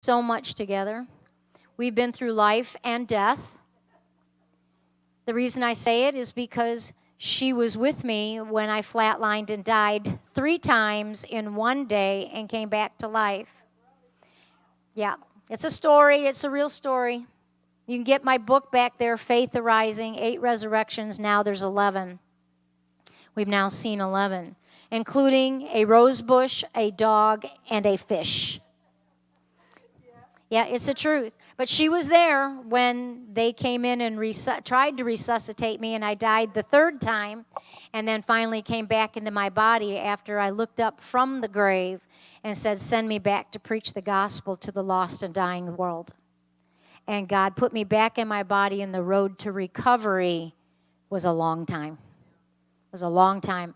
so much together. We've been through life and death. The reason I say it is because she was with me when I flatlined and died 3 times in one day and came back to life. Yeah, it's a story. It's a real story. You can get my book back there, Faith Arising, 8 Resurrections. Now there's 11. We've now seen 11, including a rose bush, a dog, and a fish. Yeah, it's the truth. But she was there when they came in and tried to resuscitate me, and I died the 3rd time, and then finally came back into my body after I looked up from the grave and said, send me back to preach the gospel to the lost and dying world. And God put me back in my body, and the road to recovery was a long time. It was a long time,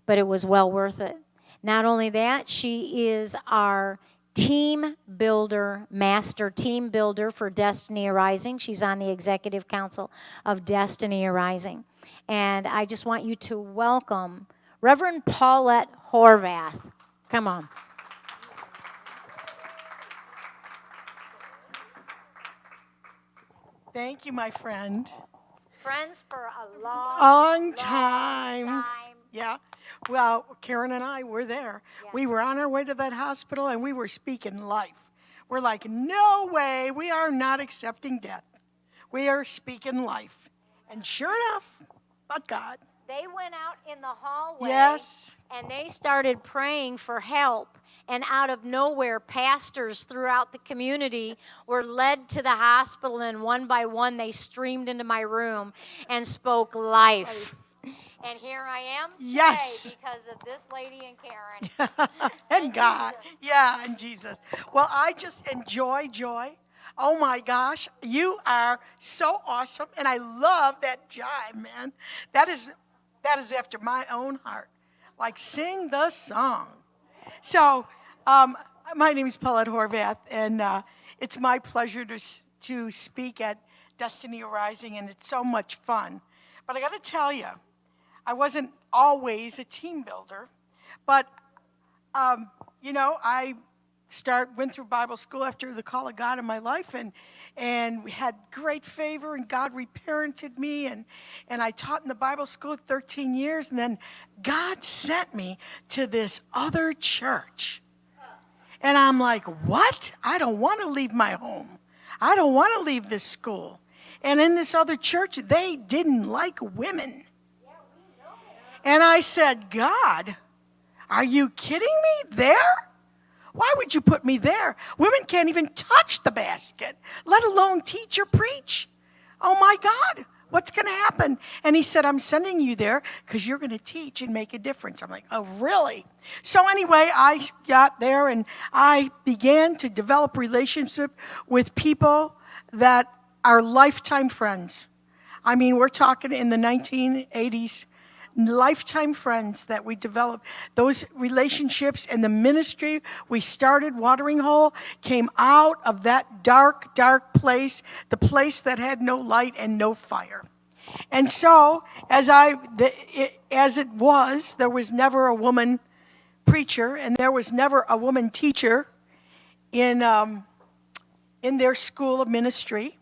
but it was well worth it. Not only that, she is our team builder, master team builder for Destiny Arising. She's on the executive council of Destiny Arising. And I just want you to welcome Reverend Paulette Horvath. Come on. Thank you, my friend. Friends for a long time. Yeah. Well, Karen and I were there. Yeah. We were on our way to that hospital, and we were speaking life. We're like, no way, we are not accepting death. We are speaking life. And sure enough, but God. They went out in the hallway. Yes. And they started praying for help. And out of nowhere, pastors throughout the community were led to the hospital, and one by one, they streamed into my room and spoke life. And here I am today, yes, because of this lady and Karen. and God. Jesus. Yeah, and Jesus. Well, I just enjoy joy. Oh, my gosh. You are so awesome. And I love that jive, man. That is after my own heart. Like, sing the song. So, my name is Paulette Horvath, and it's my pleasure to speak at Destiny Arising, and it's so much fun. But I got to tell you, I wasn't always a team builder, but, I went through Bible school after the call of God in my life, and we had great favor, and God reparented me, and I taught in the Bible school 13 years, and then God sent me to this other church. And I'm like, what? I don't want to leave my home. I don't want to leave this school. And in this other church, they didn't like women. And I said, God, are you kidding me? There? Why would you put me there? Women can't even touch the basket, let alone teach or preach. Oh, my God, what's going to happen? And he said, I'm sending you there because you're going to teach and make a difference. I'm like, oh, really? So anyway, I got there, and I began to develop relationship with people that are lifetime friends. I mean, we're talking in the 1980s. Lifetime friends that we developed. Those relationships and the ministry we started, Watering Hole, came out of that dark, dark place, the place that had no light and no fire. And so, as it was, there was never a woman preacher, and there was never a woman teacher in their school of ministry.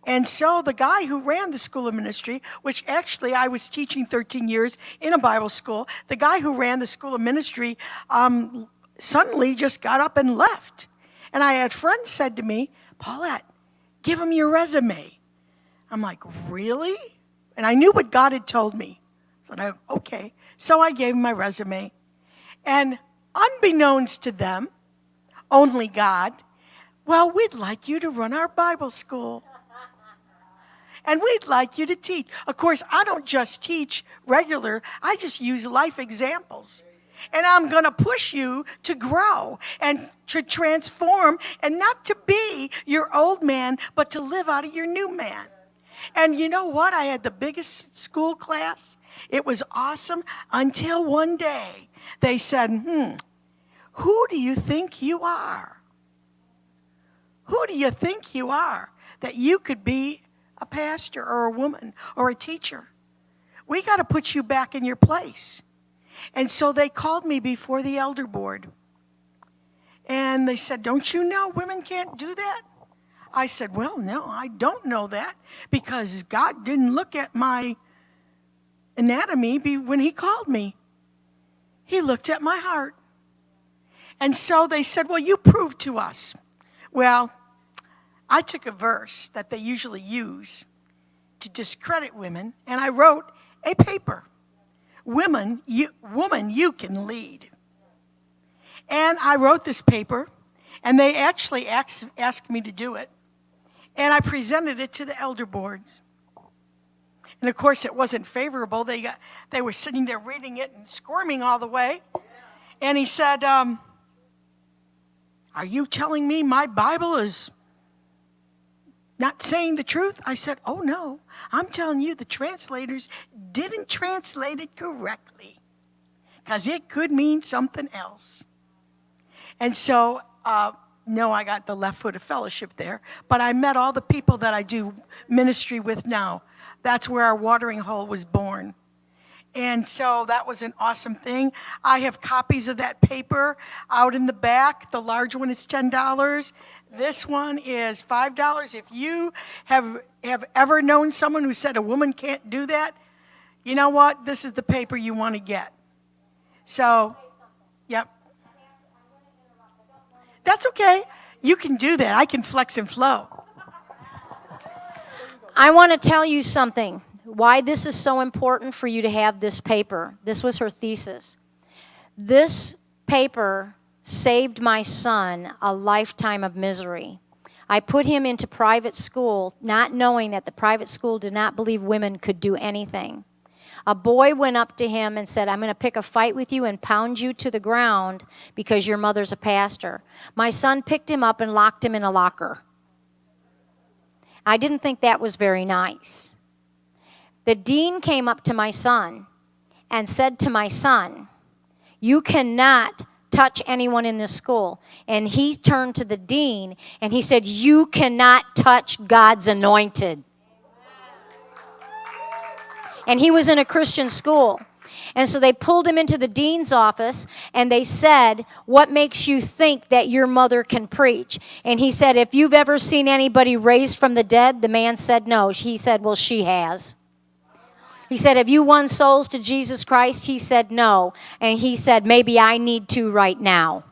And so the guy who ran the school of ministry, which actually I was teaching 13 years in a Bible school, the guy who ran the school of ministry suddenly just got up and left. And I had friends said to me, Paulette, give him your resume. I'm like, really? And I knew what God had told me. So okay. So I gave him my resume. And unbeknownst to them, only God, well, we'd like you to run our Bible school. And we'd like you to teach. Of course, I don't just teach regular. I just use life examples. And I'm going to push you to grow and to transform, and not to be your old man, but to live out of your new man. And you know what? I had the biggest school class. It was awesome until one day they said, who do you think you are? Who do you think you are that you could be a pastor or a woman or a teacher? We got to put you back in your place. And so they called me before the elder board. And they said, don't you know women can't do that? I said, well, no, I don't know that because God didn't look at my anatomy when he called me. He looked at my heart. And so they said, well, you prove to us. Well, I took a verse that they usually use to discredit women, and I wrote a paper. Woman, you can lead. And I wrote this paper, and they actually asked me to do it. And I presented it to the elder boards. And of course, it wasn't favorable. They were sitting there reading it and squirming all the way. And he said, are you telling me my Bible is not saying the truth? I said, oh no, I'm telling you the translators didn't translate it correctly because it could mean something else. And so, no, I got the left foot of fellowship there, but I met all the people that I do ministry with now. That's where our watering hole was born. And so that was an awesome thing. I have copies of that paper out in the back. The large one is $10. This one is $5. If you have ever known someone who said a woman can't do that, you know what? This is the paper you want to get. So, yep. That's okay. You can do that. I can flex and flow. I want to tell you something, why this is so important for you to have this paper. This was her thesis. This paper saved my son a lifetime of misery. I put him into private school, not knowing that the private school did not believe women could do anything. A boy went up to him and said, I'm going to pick a fight with you and pound you to the ground because your mother's a pastor. My son picked him up and locked him in a locker. I didn't think that was very nice. The dean came up to my son and said to my son, you cannot touch anyone in this school. And he turned to the dean and he said, you cannot touch God's anointed. And he was in a Christian school. And so they pulled him into the dean's office and they said, what makes you think that your mother can preach? And he said, if you've ever seen anybody raised from the dead, the man said no. He said, well, she has. He said, have you won souls to Jesus Christ? He said, no. And he said, maybe I need to right now.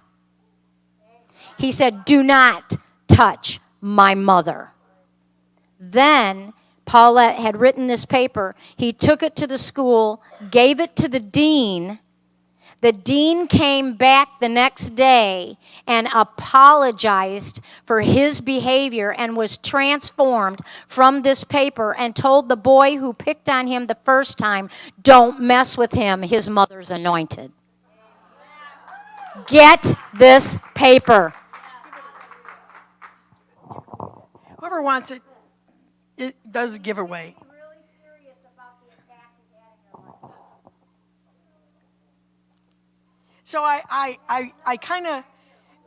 He said, do not touch my mother. Then Paulette had written this paper. He took it to the school, gave it to the dean. The dean came back the next day and apologized for his behavior and was transformed from this paper and told the boy who picked on him the first time, don't mess with him, his mother's anointed. Get this paper. Whoever wants it, it does a giveaway. So I kind of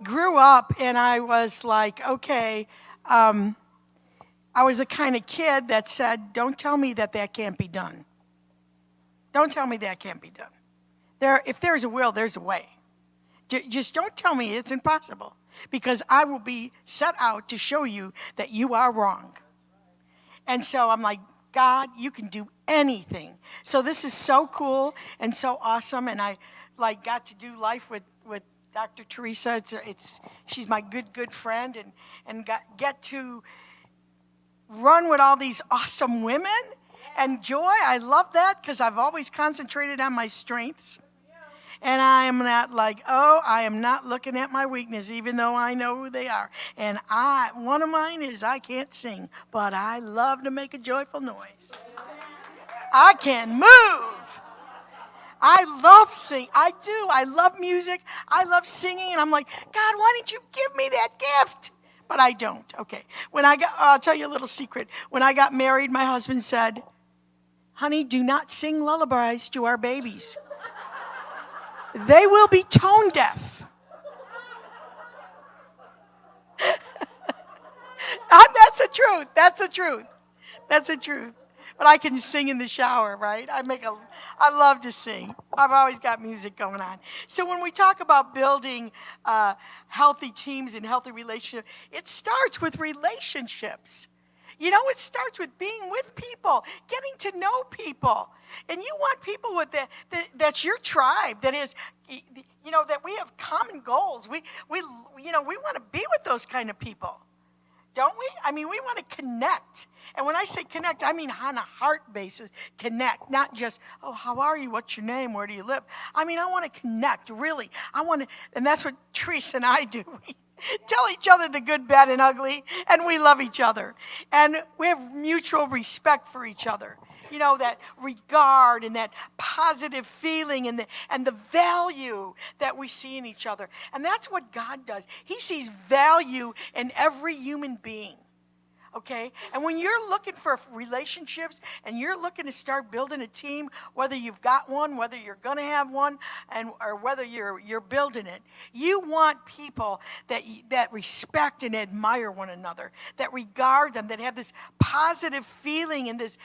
grew up and I was like, okay, I was the kind of kid that said, don't tell me that can't be done. Don't tell me that can't be done. If there's a will, there's a way. Just don't tell me it's impossible because I will be set out to show you that you are wrong. And so I'm like, God, you can do anything. So this is so cool and so awesome. And I got to do life with Dr. Teresa. She's my good friend and get to run with all these awesome women and joy. I love that because I've always concentrated on my strengths. And I am not looking at my weakness, even though I know who they are. And one of mine is I can't sing, but I love to make a joyful noise. I can move. I love singing. I do. I love music. I love singing. And I'm like, God, why didn't you give me that gift? But I don't. Okay. I'll tell you a little secret. When I got married, my husband said, honey, do not sing lullabies to our babies. They will be tone deaf. That's the truth. That's the truth. That's the truth. But I can sing in the shower, right? I I love to sing. I've always got music going on. So when we talk about building healthy teams and healthy relationships, it starts with relationships. You know, it starts with being with people, getting to know people. And you want people with that's your tribe, that is, you know, that we have common goals. We want to be with those kind of people. Don't we? I mean, we want to connect. And when I say connect, I mean on a heart basis, connect. Not just, oh, how are you? What's your name? Where do you live? I mean, I want to connect, really. And that's what Teresa and I do. We tell each other the good, bad, and ugly, and we love each other. And we have mutual respect for each other. You know, that regard and that positive feeling and the value that we see in each other. And that's what God does. He sees value in every human being. Okay? And when you're looking for relationships and you're looking to start building a team, whether you've got one, whether you're going to have one, or whether you're building it, you want people that respect and admire one another, that regard them, that have this positive feeling and this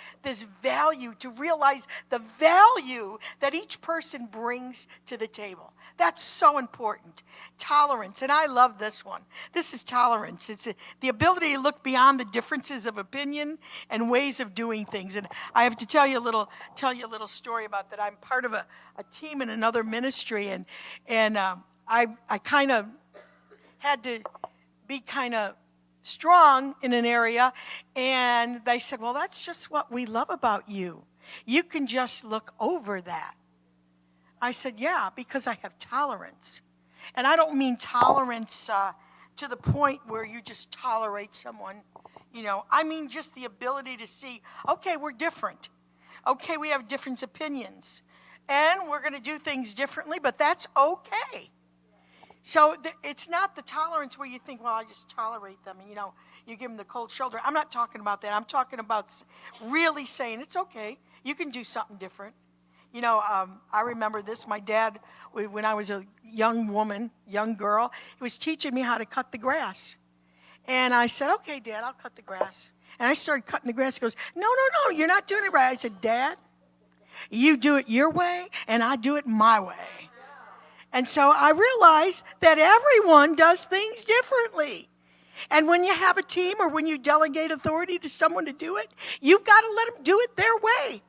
value, to realize the value that each person brings to the table. That's so important. Tolerance, and I love this one. This is tolerance. It's the ability to look beyond the differences of opinion and ways of doing things. And I have to tell you a little story about that. I'm part of a team in another ministry, and I kind of had to be kind of strong in an area, and they said, well, that's just what we love about you. You can just look over that. I said, yeah, because I have tolerance. And I don't mean tolerance to the point where you just tolerate someone. You know, I mean just the ability to see, okay, we're different. Okay, we have different opinions. And we're going to do things differently, but that's okay. So it's not the tolerance where you think, well, I just tolerate them. And, you know, you give them the cold shoulder. I'm not talking about that. I'm talking about really saying, it's okay. You can do something different. You know, I remember this. My dad, when I was a young girl, he was teaching me how to cut the grass. And I said, okay, Dad, I'll cut the grass. And I started cutting the grass. He goes, no, you're not doing it right. I said, Dad, you do it your way, and I do it my way. And so I realized that everyone does things differently. And when you have a team or when you delegate authority to someone to do it, you've got to let them do it their way.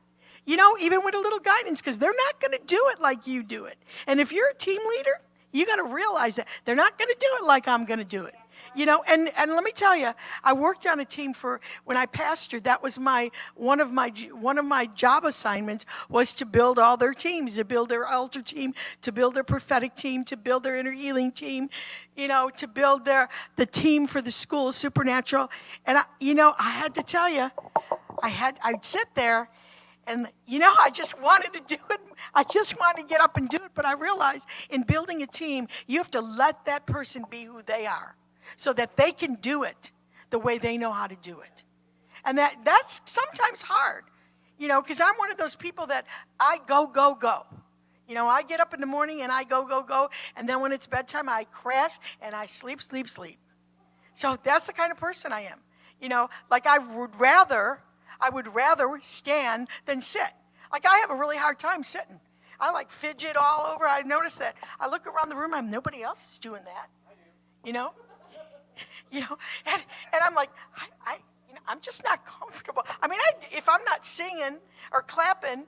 You know, even with a little guidance, because they're not going to do it like you do it. And if you're a team leader, you got to realize that they're not going to do it like I'm going to do it. You know, and let me tell you, I worked on a team when I pastored. That was one of my job assignments, was to build all their teams, to build their altar team, to build their prophetic team, to build their inner healing team, you know, to build the team for the school, Supernatural. And I had to tell you, I'd sit there. And, you know, I just wanted to do it. I just wanted to get up and do it. But I realized in building a team, you have to let that person be who they are so that they can do it the way they know how to do it. And that's sometimes hard, you know, because I'm one of those people that I go. You know, I get up in the morning and I go. And then when it's bedtime, I crash and I sleep. So that's the kind of person I am. You know, like I would rather stand than sit. Like I have a really hard time sitting. I like fidget all over. I notice that. I look around the room, nobody else is doing that. I do. You know? And I'm like, I'm just not comfortable. I mean, if I'm not singing or clapping,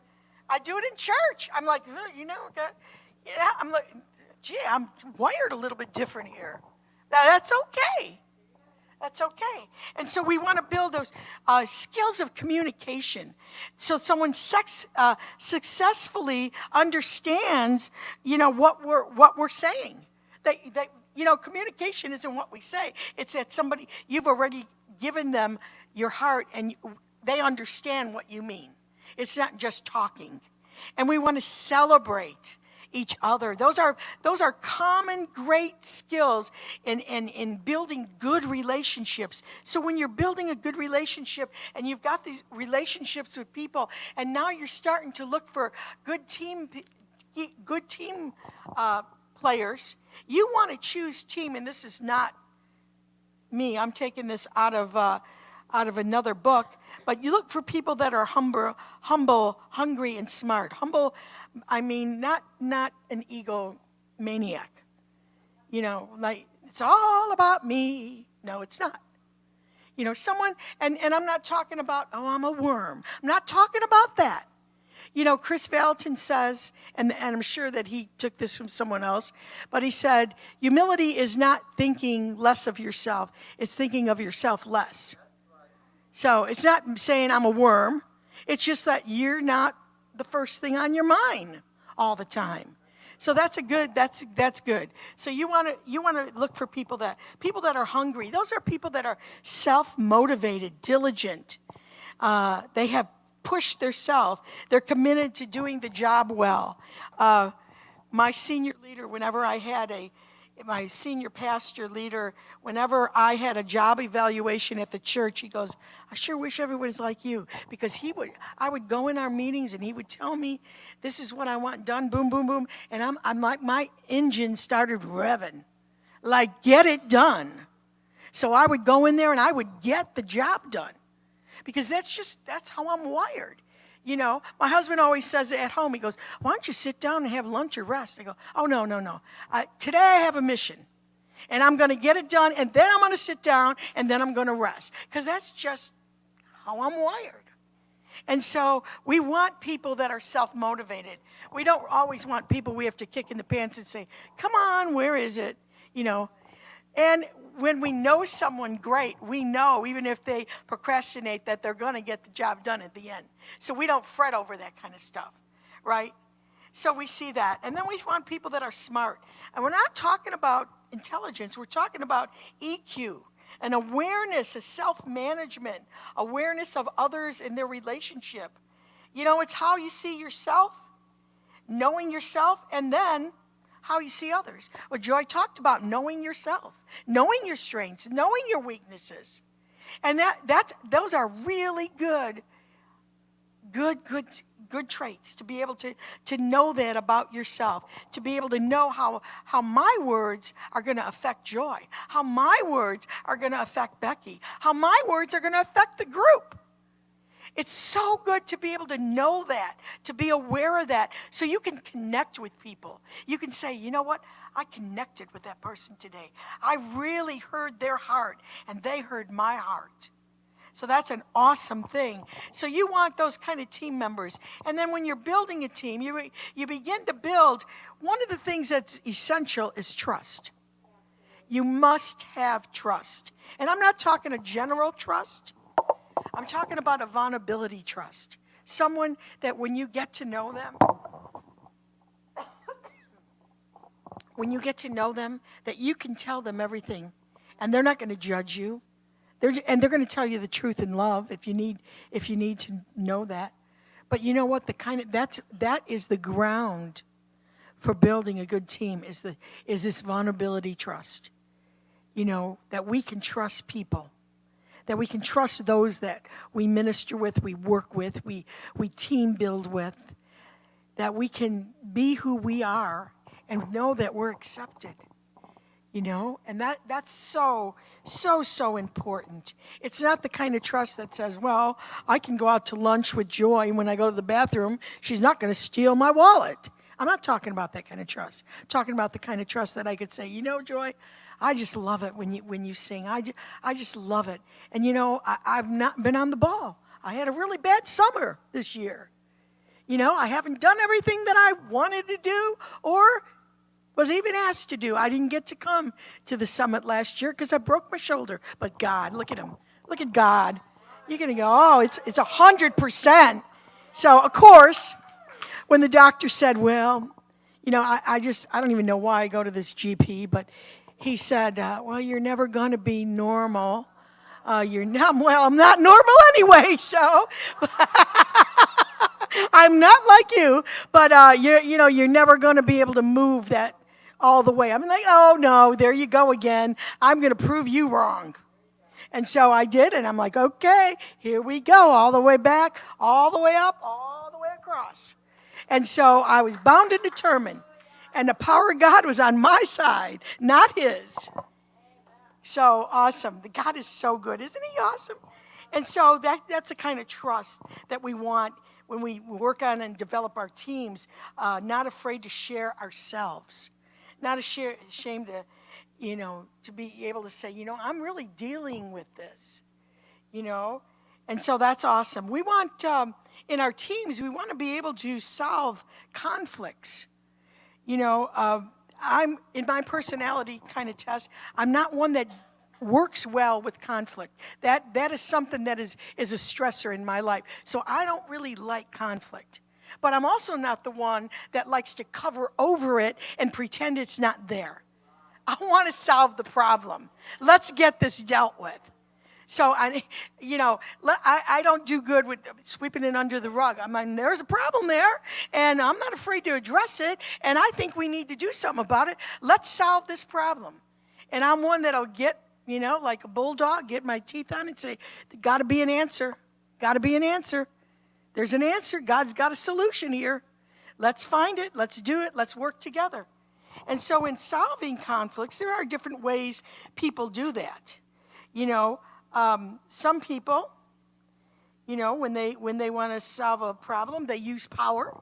I do it in church. I'm like, I'm like, gee, I'm wired a little bit different here. Now that's okay. That's okay. And so we want to build those skills of communication so someone successfully understands, you know, what we're saying. Communication isn't what we say. It's that you've already given them your heart and they understand what you mean. It's not just talking. And we want to celebrate each other. Those are common great skills in building good relationships. So when you're building a good relationship and you've got these relationships with people, and now you're starting to look for good team players, you want to choose team. And this is not me. I'm taking this out of out of another book. But you look for people that are humble, hungry, and smart. Humble, I mean, not an egomaniac. Like, it's all about me. No, it's not. Someone, and I'm not talking about, oh, I'm a worm. I'm not talking about that. Chris Valentin says, and I'm sure that he took this from someone else, but he said, humility is not thinking less of yourself. It's thinking of yourself less. So it's not saying I'm a worm. It's just that you're not the first thing on your mind all the time. So that's good. So you want to look for people that are hungry. Those are people that are self-motivated, diligent. They have pushed themselves. They're committed to doing the job well. My senior leader, my senior pastor leader, whenever I had a job evaluation at the church, he goes, I sure wish everyone was like you. Because I would go in our meetings and he would tell me, this is what I want done, boom, boom, boom. And I'm like, my engine started revving. Like, get it done. So I would go in there and I would get the job done. Because that's how I'm wired. My husband always says at home, he goes, why don't you sit down and have lunch or rest? I go, oh, no. Today I have a mission. And I'm going to get it done, and then I'm going to sit down, and then I'm going to rest. Because that's just how I'm wired. And so we want people that are self-motivated. We don't always want people we have to kick in the pants and say, come on, where is it? And when we know someone great, we know, even if they procrastinate, that they're going to get the job done at the end. So we don't fret over that kind of stuff, right? So we see that. And then we want people that are smart. And we're not talking about intelligence. We're talking about EQ, an awareness, a self-management, awareness of others and their relationship. It's how you see yourself, knowing yourself, and then how you see others. Well, Joy talked about knowing yourself, knowing your strengths, knowing your weaknesses. And those are really good traits, to be able to know that about yourself, to be able to know how my words are going to affect Joy, how my words are going to affect Becky, how my words are going to affect the group. It's so good to be able to know that, to be aware of that, so you can connect with people. You can say, you know what? I connected with that person today. I really heard their heart, and they heard my heart. So that's an awesome thing. So you want those kind of team members. And then when you're building a team, you begin to build. One of the things that's essential is trust. You must have trust. And I'm not talking a general trust. I'm talking about a vulnerability trust. Someone that when you get to know them, that you can tell them everything, and they're not going to judge you. They're going to tell you the truth in love if you need to know that. But you know what? That is the ground for building a good team, is this vulnerability trust. That we can trust people. That we can trust those that we minister with, we work with, we team build with. That we can be who we are and know that we're accepted. And that's so important. It's not the kind of trust that says, well, I can go out to lunch with Joy, and when I go to the bathroom, she's not going to steal my wallet. I'm not talking about that kind of trust. I'm talking about the kind of trust that I could say, Joy, I just love it when you sing. I just love it. And I've not been on the ball. I had a really bad summer this year. I haven't done everything that I wanted to do or was even asked to do. I didn't get to come to the summit last year because I broke my shoulder. But God, look at him. Look at God. You're going to go, oh, it's 100%. So, of course, when the doctor said, well, I don't even know why I go to this GP, but he said, well, you're never going to be normal. I'm not normal anyway, so I'm not like you, but you're never going to be able to move that all the way. I'm like, oh no, there you go again. I'm going to prove you wrong. And so I did, and I'm like, okay, here we go, all the way back, all the way up, all the way across. And so I was bound and determined, and the power of God was on my side, not his. So awesome. God is so good. Isn't he awesome? And so that's the kind of trust that we want when we work on and develop our teams, not afraid to share ourselves, not ashamed to, to be able to say, I'm really dealing with this, And so that's awesome. We want, in our teams, we want to be able to solve conflicts. I'm, in my personality kind of test, I'm not one that works well with conflict. That is something that is a stressor in my life. So I don't really like conflict. But I'm also not the one that likes to cover over it and pretend it's not there. I want to solve the problem. Let's get this dealt with. So I don't do good with sweeping it under the rug. I mean, there's a problem there, and I'm not afraid to address it, and I think we need to do something about it. Let's solve this problem. And I'm one that'll get, like a bulldog, get my teeth on it and say, got to be an answer. Got to be an answer. There's an answer. God's got a solution here. Let's find it. Let's do it. Let's work together. And so in solving conflicts, there are different ways people do that. Some people, when they want to solve a problem, they use power.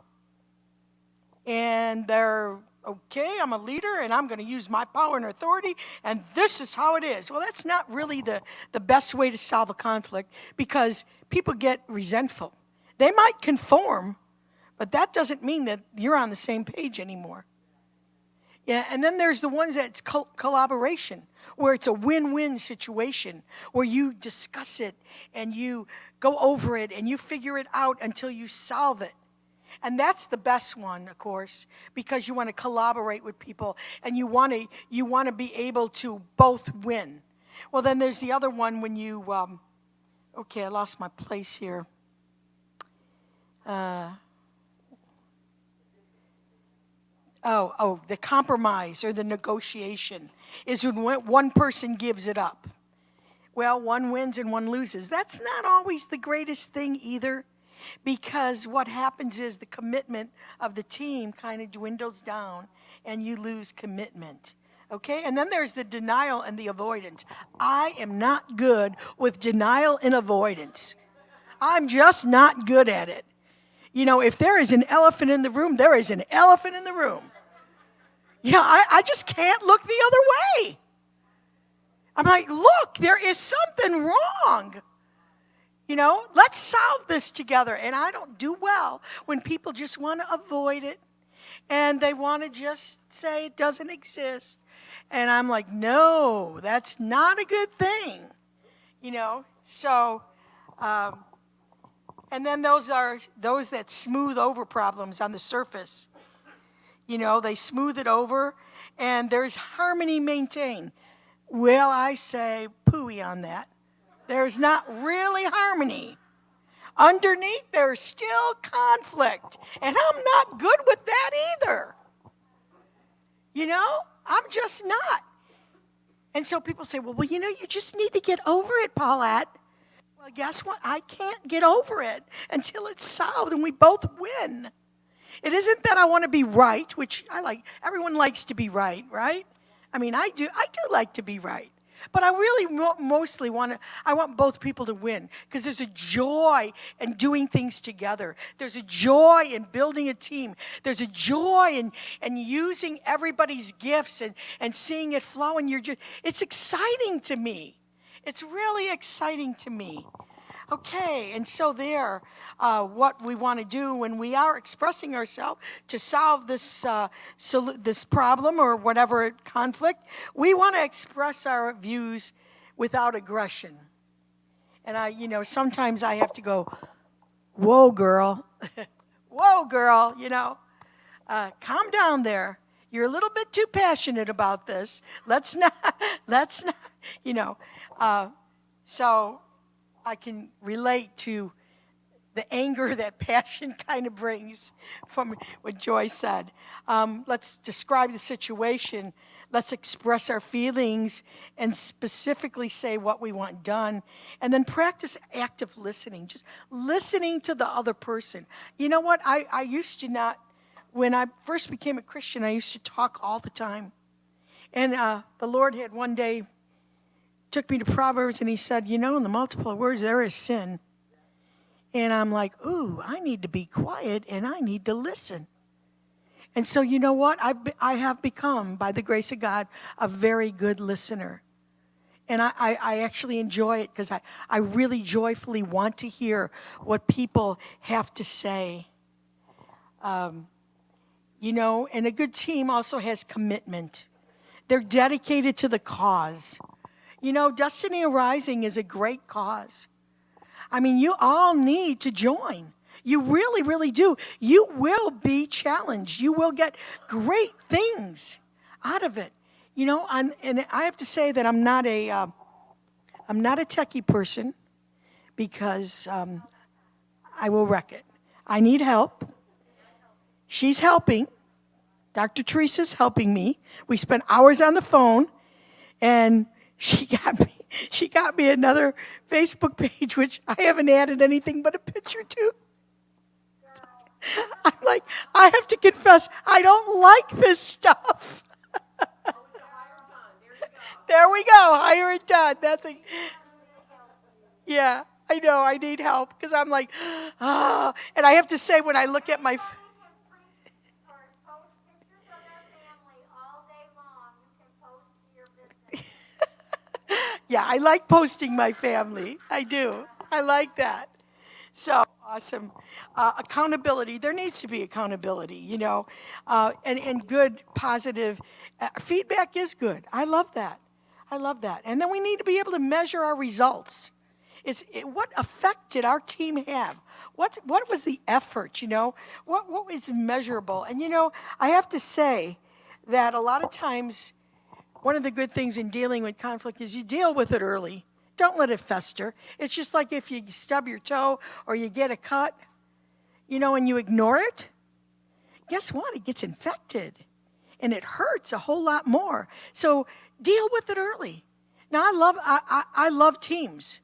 And they're, okay, I'm a leader, and I'm going to use my power and authority, and this is how it is. Well, that's not really the best way to solve a conflict, because people get resentful. They might conform, but that doesn't mean that you're on the same page anymore. Yeah, and then there's the ones that's collaboration, where it's a win-win situation, where you discuss it and you go over it and you figure it out until you solve it. And that's the best one, of course, because you want to collaborate with people and you want to be able to both win. Well, then there's the other one when you, okay, I lost my place here. The compromise or the negotiation is when one person gives it up. Well, one wins and one loses. That's not always the greatest thing either, because what happens is the commitment of the team kind of dwindles down and you lose commitment. Okay? And then there's the denial and the avoidance. I am not good with denial and avoidance. I'm just not good at it. If there is an elephant in the room, there is an elephant in the room. I just can't look the other way. I'm like, look, there is something wrong. Let's solve this together. And I don't do well when people just want to avoid it and they want to just say it doesn't exist. And I'm like, no, that's not a good thing. So, and then those are those that smooth over problems on the surface. They smooth it over and there's harmony maintained. Well, I say pooey on that. There's not really harmony. Underneath, there's still conflict. And I'm not good with that either. I'm just not. And so people say, well, you just need to get over it, Paulette. Well, guess what? I can't get over it until it's solved and we both win. It isn't that I want to be right, which I like. Everyone likes to be right? I mean, I do like to be right. But I really mostly want both people to win, because there's a joy in doing things together. There's a joy in building a team. There's a joy in using everybody's gifts and seeing it flow. And it's exciting to me. It's really exciting to me. Okay, and so what we want to do when we are expressing ourselves to solve this problem or whatever conflict, we want to express our views without aggression. And sometimes I have to go, whoa, girl, whoa, girl, calm down there. You're a little bit too passionate about this. Let's not, so I can relate to the anger that passion kind of brings from what Joy said. Let's describe the situation. Let's express our feelings and specifically say what we want done. And then practice active listening, just listening to the other person. You know what? I used to not, when I first became a Christian, I used to talk all the time. And the Lord had one day took me to Proverbs, and he said, in the multiple words, there is sin. And I'm like, ooh, I need to be quiet, and I need to listen. And so you know what? I have become, by the grace of God, a very good listener. And I actually enjoy it because I really joyfully want to hear what people have to say. And a good team also has commitment. They're dedicated to the cause. Destiny Arising is a great cause. I mean, you all need to join. You really, really do. You will be challenged. You will get great things out of it. And I have to say that I'm not a techie person because I will wreck it. I need help. She's helping. Dr. Teresa's helping me. We spent hours on the phone, and she got me another Facebook page, which I haven't added anything but a picture to. I'm like, I have to confess, I don't like this stuff. There we go. Hire it done. Yeah, I know. I need help because I'm like, oh. And I have to say, when I look at my... Yeah, I like posting my family. I do. I like that. So awesome. Accountability. There needs to be accountability, and good, positive feedback is good. I love that. And then we need to be able to measure our results. What effect did our team have? What was the effort, What was measurable? And, I have to say that a lot of times, one of the good things in dealing with conflict is you deal with it early. Don't let it fester. It's just like if you stub your toe or you get a cut, and you ignore it, guess what? It gets infected. And it hurts a whole lot more. So deal with it early. Now, I love teams.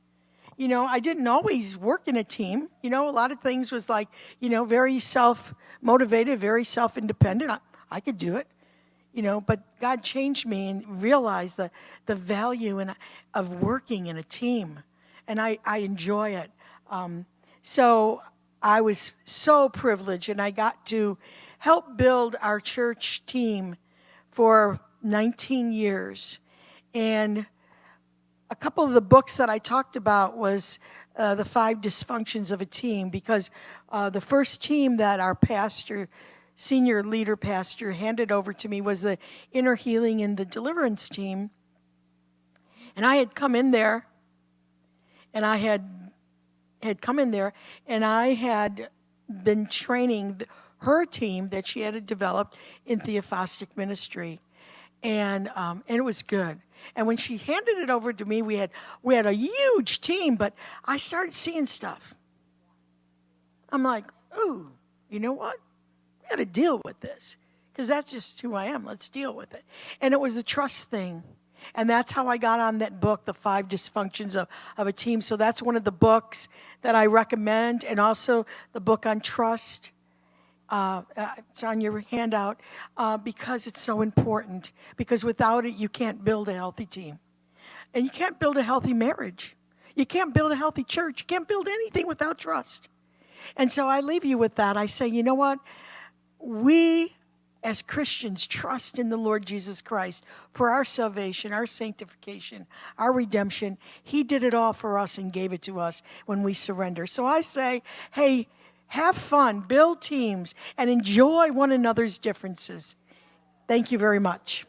I didn't always work in a team. A lot of things was like, very self-motivated, very self-independent. I could do it. But God changed me and realized the value of working in a team. And I enjoy it. So I was so privileged, and I got to help build our church team for 19 years. And a couple of the books that I talked about was the 5 dysfunctions of a team, because the first team that our senior leader pastor handed over to me was the inner healing and the deliverance team. And I had come in there, and I had been training her team that she had developed in theophostic ministry. And it was good. And when she handed it over to me, we had a huge team, but I started seeing stuff. I'm like, ooh, you know what? We got to deal with this, because that's just who I am. Let's deal with it. And it was a trust thing. And that's how I got on that book, The 5 Dysfunctions of a Team. So that's one of the books that I recommend, and also the book on trust. It's on your handout because it's so important. Because without it, you can't build a healthy team. And you can't build a healthy marriage. You can't build a healthy church. You can't build anything without trust. And so I leave you with that. I say, you know what? We, as Christians, trust in the Lord Jesus Christ for our salvation, our sanctification, our redemption. He did it all for us and gave it to us when we surrender. So I say, hey, have fun, build teams, and enjoy one another's differences. Thank you very much.